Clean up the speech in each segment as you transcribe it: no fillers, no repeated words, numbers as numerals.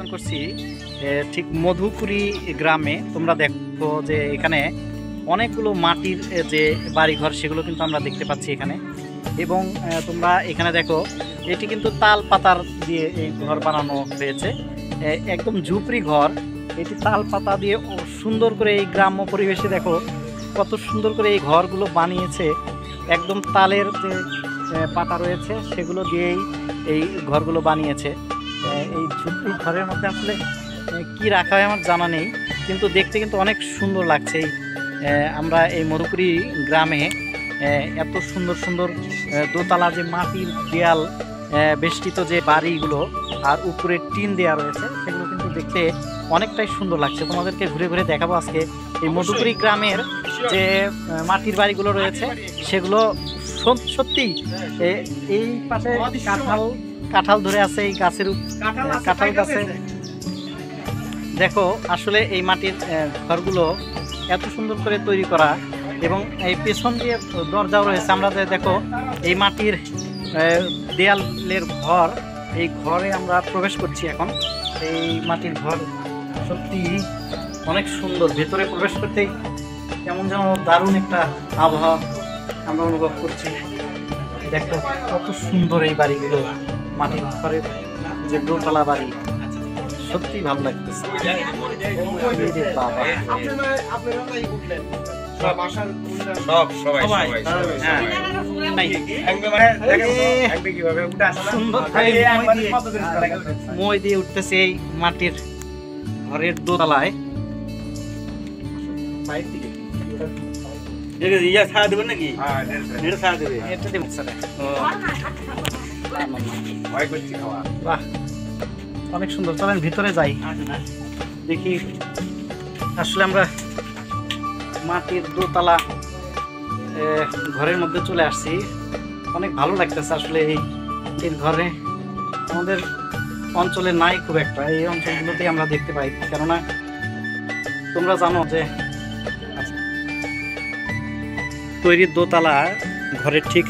অবস্থান করছি ঠিক মধুপুরি গ্রামে। তোমরা দেখো যে এখানে অনেকগুলো মাটির যে বাড়িঘর সেগুলো কিন্তু আমরা দেখতে পাচ্ছি এখানে। এবং তোমরা এখানে দেখো এটি কিন্তু তাল পাতার দিয়ে এই ঘর বানানো হয়েছে, একদম ঝুপড়ি ঘর। এটি তাল পাতা দিয়ে সুন্দর করে এই গ্রাম্য পরিবেশে দেখো কত সুন্দর করে এই ঘরগুলো বানিয়েছে। একদম তালের যে পাতা রয়েছে সেগুলো দিয়েই এই ঘরগুলো বানিয়েছে। এই ঝুপড়ি ঘরের মধ্যে আসলে কি রাখা হয় আমার জানা নেই, কিন্তু দেখতে কিন্তু অনেক সুন্দর লাগছে। আমরা এই মধুপুরি গ্রামে এত সুন্দর সুন্দর দোতলা যে মাটির দেয়াল বেষ্টিত যে বাড়িগুলো আর উপরে টিন দেওয়া রয়েছে সেগুলো কিন্তু দেখতে অনেকটাই সুন্দর লাগছে। তোমাদেরকে ঘুরে ঘুরে দেখাবো আজকে এই মধুপুরি গ্রামের যে মাটির বাড়িগুলো রয়েছে সেগুলো। সত্যি এই পাশে কাঁঠাল ধরে আছে, এই গাছের কাঁঠাল গাছে দেখো আসলে এই মাটির ঘরগুলো এত সুন্দর করে তৈরি করা। এবং এই পেছন দিয়ে দরজাও রয়েছে। আমরা দেখো এই মাটির দেয়ালের ঘর, এই ঘরে আমরা প্রবেশ করছি এখন। এই মাটির ঘর সত্যি অনেক সুন্দর, ভেতরে প্রবেশ করতেই কেমন যেন দারুণ একটা আবহাওয়া আমরা অনুভব করছি। দেখো কত সুন্দর এই বাড়িগুলো, মাটির ঘরের যে দোতলা বাড়ি, সত্যি ভালো লাগতেছে। মই দিয়ে উঠতেছে এই মাটির ঘরের দোতলায়। অনেক সুন্দর, চলেন ভিতরে যাই দেখি। আসলে আমরা মাটির দোতলা ঘরের মধ্যে চলে আসছি, অনেক ভালো লাগতেছে আসলে। এই ঘরে আমাদের অঞ্চলে নাই খুব একটা, এই অঞ্চলগুলোতেই আমরা দেখতে পাই। কেননা তোমরা জানো যে তৈরির দোতলা ঘরের ঠিক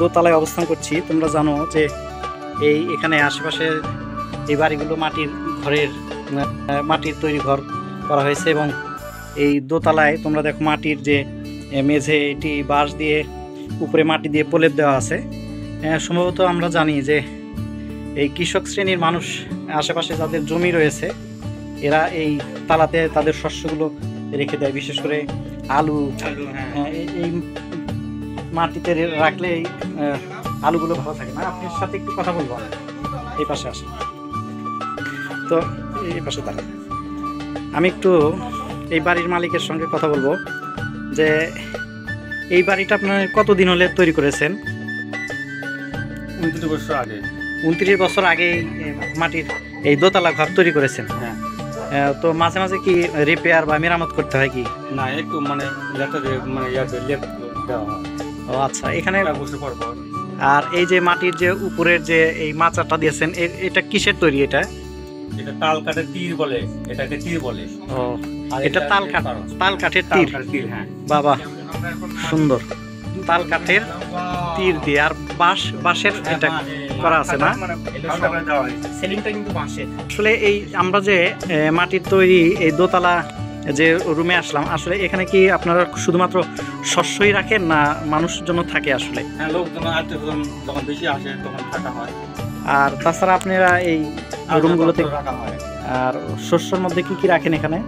দোতলায় অবস্থান করছি। তোমরা জানো যে এখানে আশেপাশে এই বাড়িগুলো মাটির তৈরি ঘর করা হয়েছে। এবং এই দোতলায় তোমরা দেখো মাটির যে মেঝে, এটি বাঁশ দিয়ে উপরে মাটি দিয়ে প্রলেপ দেওয়া আছে। সম্ভবত আমরা জানি যে এই কৃষক শ্রেণীর মানুষ আশেপাশে যাদের জমি রয়েছে এরা এই তালাতে তাদের শস্যগুলো রেখে দেয়, বিশেষ করে আলু। এই মাটিতে রাখলে এই আলুগুলো ভালো থাকে না। আপনার সাথে একটু কথা বলবো, এই পাশে আসেন তো, এই পাশে দাঁড়ান। আমি একটু এই বাড়ির মালিকের সঙ্গে কথা বলবো যে এই বাড়িটা আপনার কতদিন হলে তৈরি করেছেন? 29 বছর আগে। 29 বছর আগে মাটির এই দোতলা ঘর তৈরি করেছেন? হ্যাঁ। তো মাঝে মাঝে কি রিপেয়ার বা মেরামত করতে হয় কি? না, একটু মানে দেওয়া হয়। ও আচ্ছা, এখানে বছর পর পর। আর এই যে মাটির যে উপরের যে এই মাচাটা দিয়েছেন, এটা কিসের তৈরি? এটা তাল কাঠের তীর বলে, এটাকে তীর বলে। ও, এটা তাল কাঠের তীর। হ্যাঁ বাবা, সুন্দর। তাল কাঠের তীর দিয়ে আর বাঁশের এটা করা আছে না? সেলিংটা কিন্তু বাঁশের। আসলে এই আমরা যে মাটির তৈরি এই দোতলা যে রুমে আসলাম, আসলে এখানে কি আপনারা শুধুমাত্র শস্যই রাখেন না মানুষের জন্য থাকে আসলে? হ্যাঁ, লোকজন আত্মীয়স্বজন যখন বেশি আসে তখন থাকা হয়। আর তাছাড়া আপনারা এই রুমগুলোতে রাখা হয়। আর শস্যের মধ্যে কি কি রাখেন এখানে?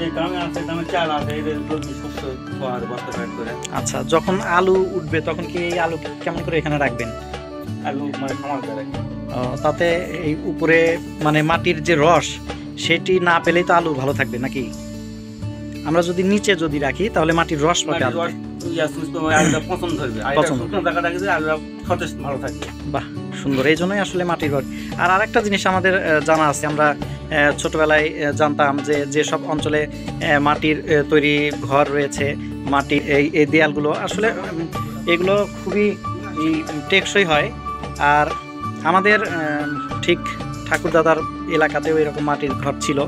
এই দামে আছে, দামে চাল আছে, এদের শস্য বস্তা প্যাক করে। আচ্ছা, যখন আলু উঠবে তখন কি এই আলু কেমন করে এখানে রাখবেন? আলু মানে খামার করে রাখি। তাতে এই উপরে মানে মাটির যে রস সেটি না পেলেই তো আলু ভালো থাকবে নাকি? আমরা যদি নিচে রাখি তাহলে মাটির রস পাবে, পছন্দ ধরবে, সতেজ ভালো থাকবে। বাহ, সুন্দর। এই জন্যই আসলে মাটির ঘর। আর আরেকটা জিনিস আমাদের জানা আছে, আমরা ছোটবেলায় জানতাম যে যেসব অঞ্চলে মাটির তৈরি ঘর রয়েছে, মাটির এই দেয়ালগুলো আসলে এগুলো খুবই টেকসই হয়। আর আমাদের ঠিক ঠাকুরদাদার এলাকাতেও এরকম মাটির ঘর ছিল,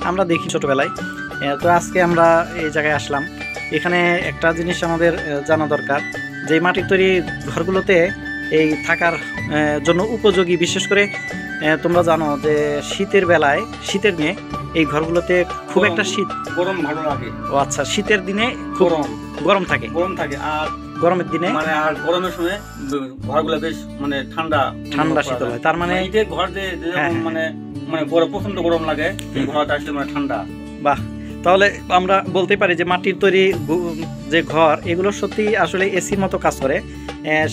আমরা দেখি ছোটবেলায়। তো আজকে আমরা এই জায়গায় আসলাম। এখানে একটা জিনিস আমাদের জানা দরকার, যে মাটির তৈরি ঘরগুলোতে এই থাকার জন্য উপযোগী, বিশেষ করে তোমরা জানো যে শীতের বেলায় শীতের দিনে এই ঘরগুলোতে খুব একটা শীত গরম ভালো লাগে। ও আচ্ছা, শীতের দিনে খুব গরম থাকে আর গরমের দিনে মানে আর গরমের সময় ঘরগুলো বেশ মানে ঠান্ডা শীতল হয়। তার মানে ঈদের ঘর মানে মানে গরম প্রচন্ড গরম লাগে, এই ঘরটা আসলে মানে ঠান্ডা। বাহ, তাহলে আমরা বলতে পারি যে মাটির তৈরি যে ঘর এগুলো সত্যি আসলে এসির মতো কাজ করে।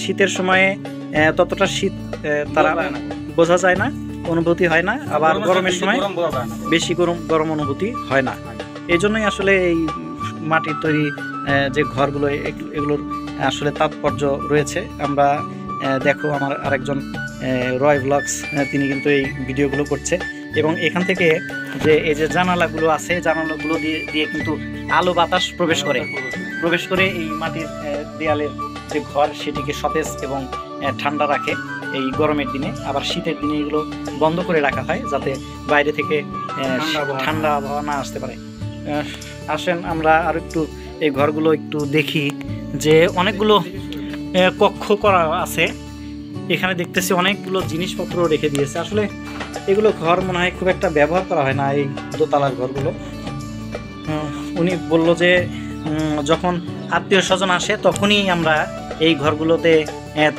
শীতের সময়ে ততটা শীত তারা বোঝা যায় না, অনুভূতি হয় না, আবার গরমের সময় বেশি গরম অনুভূতি হয় না। এই জন্যই আসলে এই মাটির তৈরি যে ঘরগুলো এগুলোর আসলে তাৎপর্য রয়েছে। আমরা দেখো আমার আরেকজন রয় ব্লগস, তিনি কিন্তু এই ভিডিওগুলো করছে এবং এখান থেকে যে এই যে জানালাগুলো আছে, জানালাগুলো দিয়ে কিন্তু আলো বাতাস প্রবেশ করে এই মাটির দেয়ালের যে ঘর সেটিকে সতেজ এবং ঠান্ডা রাখে এই গরমের দিনে। আবার শীতের দিনে এগুলো বন্ধ করে রাখা হয় যাতে বাইরে থেকে ঠান্ডা আবহাওয়া না আসতে পারে। আসেন আমরা আর একটু এই ঘরগুলো একটু দেখি, যে অনেকগুলো কক্ষ করা আছে এখানে, দেখতেছি অনেকগুলো জিনিসপত্র রেখে দিয়েছে। আসলে এগুলো ঘর মনে হয় খুব একটা ব্যবহার করা হয় না, এই দোতলার ঘরগুলো। উনি বলল যে যখন আত্মীয় স্বজন আসে তখনই আমরা এই ঘরগুলোতে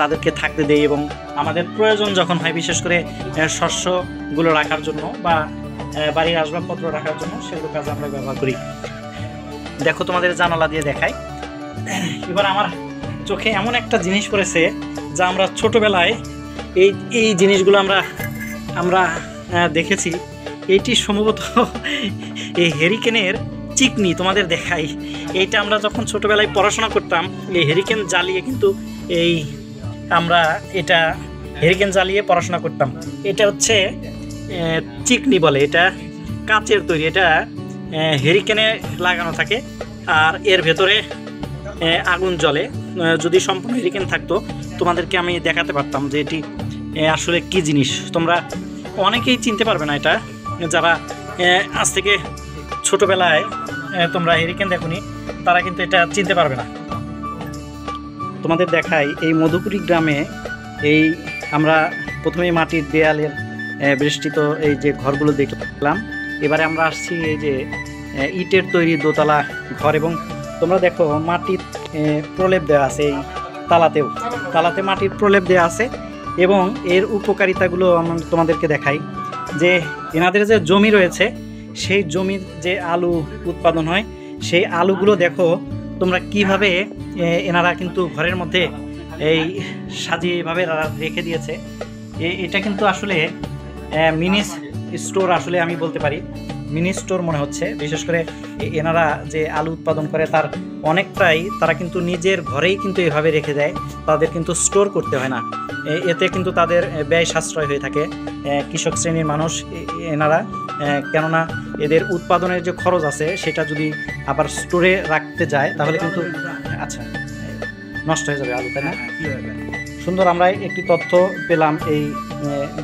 তাদেরকে থাকতে দেই এবং আমাদের প্রয়োজন যখন হয়, বিশেষ করে শস্যগুলো রাখার জন্য বা বাড়ির আসবাবপত্র রাখার জন্য, সেগুলো কাজে আমরা ব্যবহার করি। দেখো তোমাদের জানালা দিয়ে দেখাই। এবার আমার চোখে এমন একটা জিনিস পড়েছে যা আমরা ছোটবেলায় এই জিনিসগুলো আমরা দেখেছি। এইটি সম্ভবত এই হেরিকেনের চিকনি, তোমাদের দেখাই। এইটা আমরা যখন ছোটবেলায় পড়াশোনা করতাম, এই হেরিকেন জ্বালিয়ে কিন্তু আমরা হেরিকেন জ্বালিয়ে পড়াশোনা করতাম। এটা হচ্ছে চিকনি বলে, এটা কাচের তৈরি, এটা হেরিকেনে লাগানো থাকে আর এর ভেতরে আগুন জ্বলে। যদি সম্পূর্ণ হেরিকেন থাকতো তোমাদেরকে আমি দেখাতে পারতাম যে এটি আসলে কি জিনিস। তোমরা অনেকেই চিনতে পারবে না এটা, যারা আজ থেকে ছোটবেলায় তোমরা হেরিকেন দেখোনি তারা কিন্তু এটা চিনতে পারবে না। তোমাদের দেখাই এই মধুপুরি গ্রামে এই আমরা প্রথমে মাটির দেয়ালের বেষ্টিত এই যে ঘরগুলো দেখলাম। এবারে আমরা আসছি এই যে ইটের তৈরি দোতলা ঘর, এবং তোমরা দেখো মাটির প্রলেপ দেওয়া আছে, এই তালাতে মাটির প্রলেপ দেওয়া আছে। এবং এর উপকারিতাগুলো আমরা তোমাদেরকে দেখাই, যে এনাদের যে জমি রয়েছে সেই জমির যে আলু উৎপাদন হয়, সেই আলুগুলো দেখো তোমরা কিভাবে এনারা কিন্তু ঘরের মধ্যে এই সাজিয়ে এভাবে রেখে দিয়েছে। এটা কিন্তু আসলে মিনি স্টোর, আসলে আমি বলতে পারি মিনি স্টোর মনে হচ্ছে। বিশেষ করে এনারা যে আলু উৎপাদন করে তার অনেকটাই তারা কিন্তু নিজের ঘরেই কিন্তু এভাবে রেখে দেয়, তাদের কিন্তু স্টোর করতে হয় না। এতে কিন্তু তাদের ব্যয় সাশ্রয় হয়ে থাকে কৃষক শ্রেণীর মানুষ এনারা, কেননা এদের উৎপাদনের যে খরচ আছে সেটা যদি আবার স্টোরে রাখতে যায় তাহলে কিন্তু আচ্ছা নষ্ট হয়ে যাবে আলু, তাই না? সুন্দর, আমরা একটি তথ্য পেলাম। এই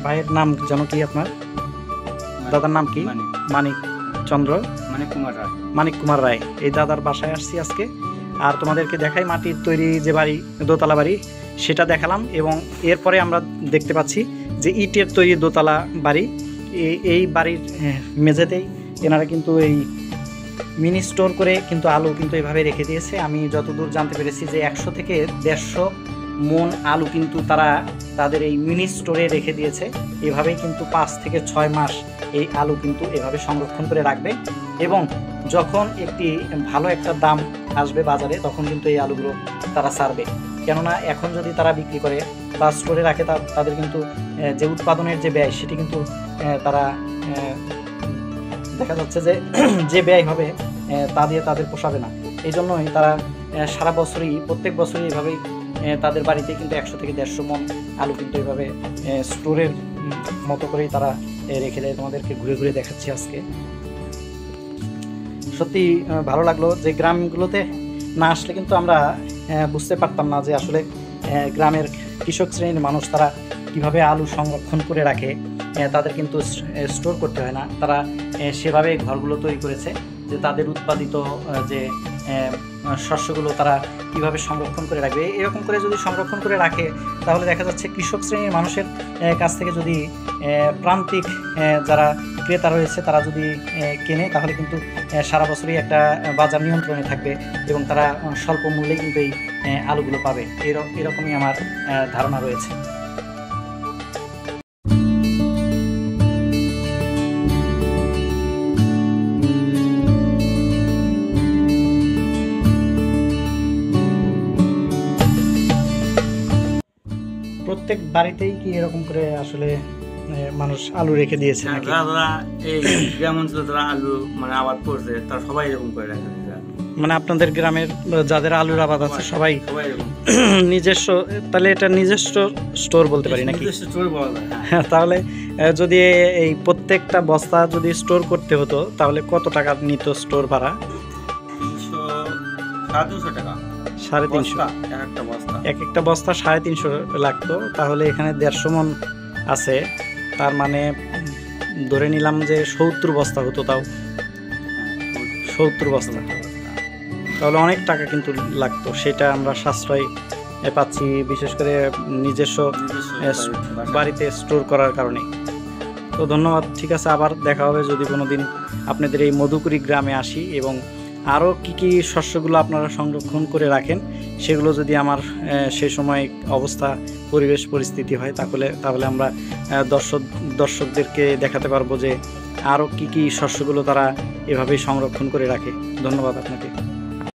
ভাইয়ের নাম যেন কি, আপনার দাদার নাম কি? মানিক কুমার রায়। এই দাদার বাসায় আসছি আজকে, আর তোমাদেরকে দেখাই মাটির তৈরি যে বাড়ি, দোতলা বাড়ি, সেটা দেখালাম। এবং এরপরে আমরা দেখতে পাচ্ছি যে ইটের তৈরি দোতলা বাড়ি। এই বাড়ির মেঝেতেই এনারা কিন্তু এই মিনি স্টোর করে কিন্তু আলু কিন্তু এভাবে রেখে দিয়েছে। আমি যতদূর জানতে পেরেছি যে 100 থেকে 150 মন আলু কিন্তু তারা তাদের এই মিনি স্টোরে রেখে দিয়েছে। এভাবেই কিন্তু 5 থেকে 6 মাস এই আলু কিন্তু এভাবে সংরক্ষণ করে রাখবে, এবং যখন একটি ভালো একটা দাম আসবে বাজারে তখন কিন্তু এই আলুগুলো তারা ছাড়বে। কেননা এখন যদি তারা বিক্রি করে বা স্টোরে রাখে তাদের কিন্তু যে উৎপাদনের যে ব্যয় সেটি কিন্তু তারা দেখা যাচ্ছে যে যে ব্যয় হবে তা দিয়ে তাদের পোষাবে না। এই জন্যই তারা সারা বছরই প্রত্যেক বছরই এভাবেই তাদের বাড়িতে কিন্তু 100 থেকে 150 মন আলু কিন্তু এভাবে স্টোরের মতো করেই তারা রেখে দেয়। তোমাদেরকে ঘুরে ঘুরে দেখাচ্ছি আজকে। সত্যি ভালো লাগলো যে গ্রামগুলোতে না আসলে কিন্তু আমরা বুঝতে পারতাম না যে আসলে গ্রামের কৃষক শ্রেণীর মানুষ তারা কিভাবে আলু সংরক্ষণ করে রাখে। তাদের কিন্তু স্টোর করতে হয় না, তারা সেভাবে ঘরগুলো তৈরি করেছে যে তাদের উৎপাদিত যে শস্যগুলো তারা কীভাবে সংরক্ষণ করে রাখবে। এরকম করে যদি সংরক্ষণ করে রাখে তাহলে দেখা যাচ্ছে কৃষক শ্রেণীর মানুষের কাছ থেকে যদি প্রান্তিক যারা ক্রেতা রয়েছে তারা যদি কেনে তাহলে কিন্তু সারা বছরই একটা বাজার নিয়ন্ত্রণে থাকবে এবং তারা স্বল্প মূল্যে কিন্তু এই আলুগুলো পাবে। এরকমই আমার ধারণা রয়েছে। প্রত্যেক বাড়িতেই কি এরকম করে আসলে মানুষ আলু রেখে দিয়েছে নাকি? যারা এই গ্রাম অঞ্চলে যারা আলু মানে আবাদ করছে তারা সবাই এরকম করে রাখে। মানে আপনাদের গ্রামের যাদের আলুর আবাদ আছে সবাই সবাই এরকম নিজস্ব, তাহলে এটা নিজস্ব স্টোর বলতে পারি নাকি? নিজস্ব স্টোর বলা যায়, হ্যাঁ। তাহলে যদি এই প্রত্যেকটা বস্তা যদি স্টোর করতে হতো তাহলে কত টাকা নিত স্টোর ভাড়া? 350 টাকা। 350 একটা বস্তা, এক একটা বস্তা 350 লাগতো। তাহলে এখানে 150 মণ আছে, তার মানে ধরে নিলাম যে 70 বস্তা হতো, তাও 70 বস্তা, তাহলে অনেক টাকা কিন্তু লাগতো। সেটা আমরা সাশ্রয় পাচ্ছি বিশেষ করে নিজস্ব বাড়িতে স্টোর করার কারণে। তো ধন্যবাদ, ঠিক আছে, আবার দেখা হবে যদি কোনো দিন আপনাদের এই মধুকুরি গ্রামে আসি এবং আরও কী শস্যগুলো আপনারা সংরক্ষণ করে রাখেন সেগুলো যদি আমার সেই সময় অবস্থা পরিবেশ পরিস্থিতি হয় তাহলে আমরা দর্শকদেরকে দেখাতে পারবো যে আরও কী শস্যগুলো তারা এভাবেই সংরক্ষণ করে রাখে। ধন্যবাদ আপনাকে।